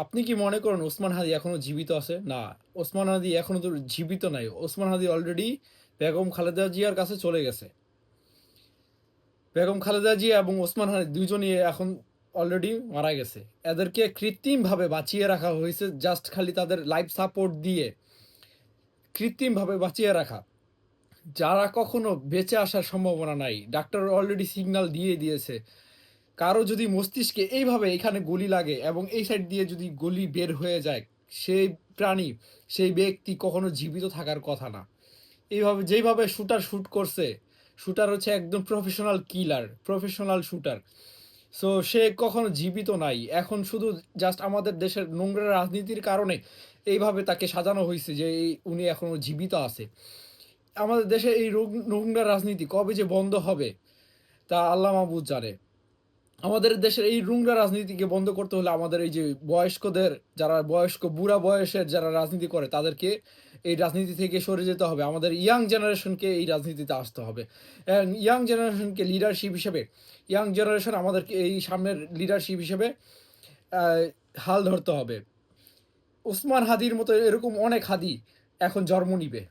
আপনি কি মনে করেন ওসমান হাদি এখনো জীবিত আছে? না, ওসমান হাদি এখনো তো জীবিত নাই। ওসমান হাদি অলরেডি বেগম খালেদা জিয়ার কাছে চলে গেছে। বেগম খালেদা জিয়া এবং ওসমান হাদি দুজনই এখন অলরেডি মারা গেছে। এদেরকে কৃত্রিমভাবে বাঁচিয়ে রাখা হয়েছে জাস্ট খালি তাদের লাইফ সাপোর্ট দিয়ে কৃত্রিমভাবে বাঁচিয়ে রাখা। যারা কখনো বেঁচে আসার সম্ভাবনা নাই। ডাক্তার অলরেডি সিগন্যাল দিয়ে দিয়েছে। কারো যদি মস্তিষ্কে এইভাবে এখানে গুলি লাগে এবং এই সাইড দিয়ে যদি গুলি বের হয়ে যায়, সেই প্রাণী, সেই ব্যক্তি কখনো জীবিত থাকার কথা না। এইভাবে যেইভাবে শুটার শুট করছে, শুটার হচ্ছে একদম professional killer, professional shooter. So সে কখনো জীবিত নাই। এখন শুধু জাস্ট আমাদের দেশের নোংরা রাজনীতির কারণে এইভাবে তাকে সাজানো হয়েছে যে উনি এখনো জীবিত আছে। আমাদের দেশে এই নোংরা রাজনীতি কবে যে বন্ধ হবে তা আল্লাহ মাহবুদ জানে। আমাদের দেশের এই নোংরা রাজনীতিকে বন্ধ করতে হলে আমাদের এই যে বয়স্কদের, যারা বয়স্ক বুড়া বয়সের যারা রাজনীতি করে তাদেরকে এই রাজনীতি থেকে সরে যেতে হবে। আমাদের ইয়াং জেনারেশনকে এই রাজনীতিতে আসতে হবে। ইয়াং জেনারেশনকে লিডারশিপ হিসেবে, ইয়াং জেনারেশন আমাদেরকে এই সামনের লিডারশিপ হিসেবে আহ, হাল ধরতে হবে। ওসমান হাদির মতো এরকম অনেক হাদি এখন জন্ম নিবে।